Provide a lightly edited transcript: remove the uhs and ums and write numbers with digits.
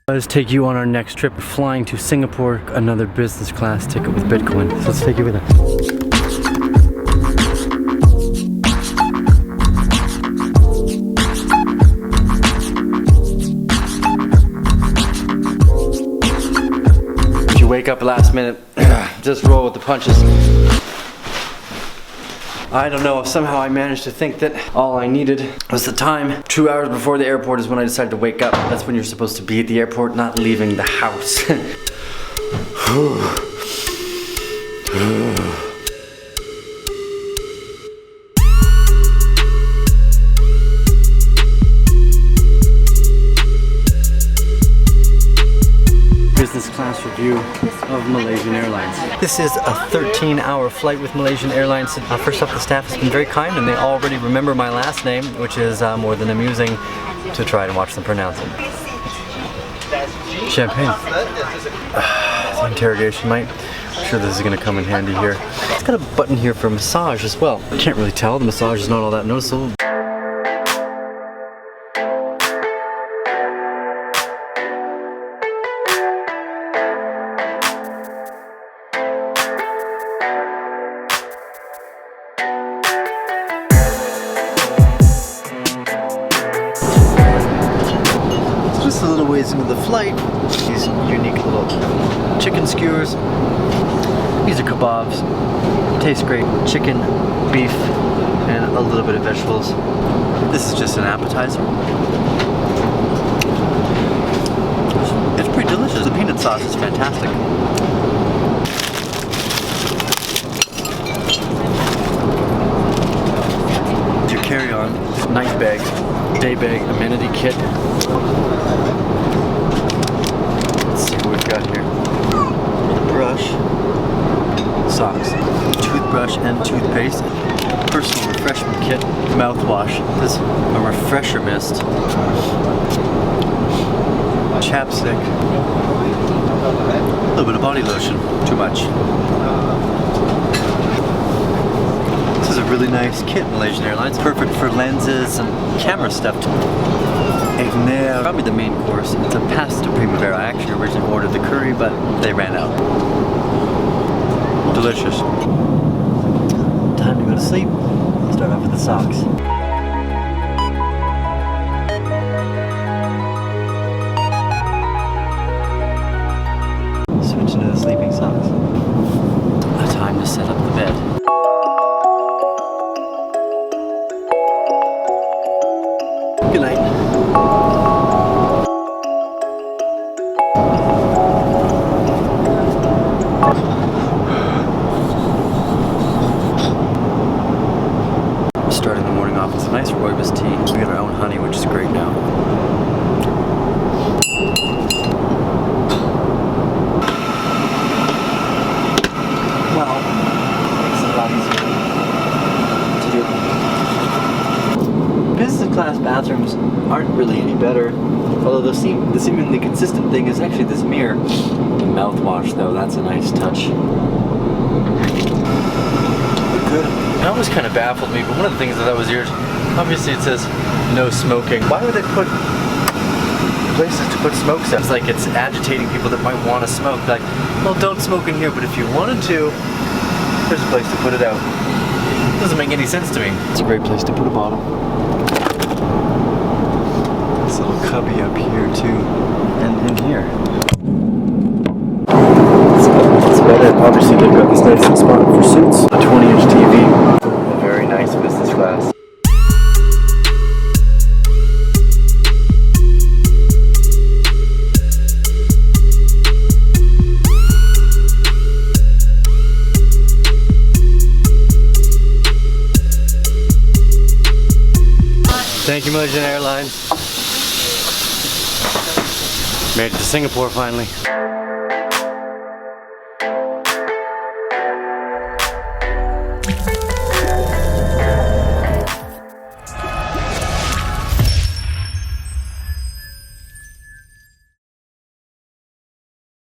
Let's take you on our next trip, flying to Singapore, another business class ticket with Bitcoin. So let's take you with us. If you wake up last minute, just roll with the punches. I don't know, somehow I managed to think that all I needed was the time. 2 hours before the airport is when I decided to wake up. That's when you're supposed to be at the airport, not leaving the house. Business class review of Malaysian Airlines. This is a 13-hour flight with Malaysian Airlines. First off, the staff has been very kind and they already remember my last name, which is more than amusing to try and watch them pronounce it. Champagne. The interrogation mic. I'm sure this is going to come in handy here. It's got a button here for massage as well. I can't really tell, the massage is not all that noticeable. Just a little ways into the flight, these unique little chicken skewers. These are kebabs. Taste great. Chicken, beef, and a little bit of vegetables. This is just an appetizer. It's pretty delicious. The peanut sauce is fantastic. Your carry-on, night bag, day bag, amenity kit. Let's see what we've got here. Brush, socks, toothbrush and toothpaste, personal refreshment kit, mouthwash, this a refresher mist, chapstick, a little bit of body lotion, too much. This is a really nice kit, Malaysian Airlines, perfect for lenses and camera stuff. Acane Bear, probably the main course. It's a pasta primavera. I actually originally ordered the curry, but they ran out. Delicious. Time to go to sleep. Start off with the socks. Switch into the sleeping socks. Time to set up the bed. Good night. Starting the morning off with some nice rooibos tea. We got our own honey, which is great now. Well, makes it a lot easier to do. Business class bathrooms aren't really any better. Although the seemingly consistent thing is actually this mirror. The mouthwash, though, that's a nice touch. Good. That always kind of baffled me, but one of the things that was weird, obviously it says no smoking. Why would they put places to put smoke sets? Like it's agitating people that might want to smoke. Like, well, don't smoke in here, but if you wanted to, there's a place to put it out. It doesn't make any sense to me. It's a great place to put a bottle. This little cubby up here too, and in here. It's better. Obviously they've got this nice spot for suits. A 20-inch TV. A very nice business class. Thank you, Malaysian Airlines. Made it to Singapore finally.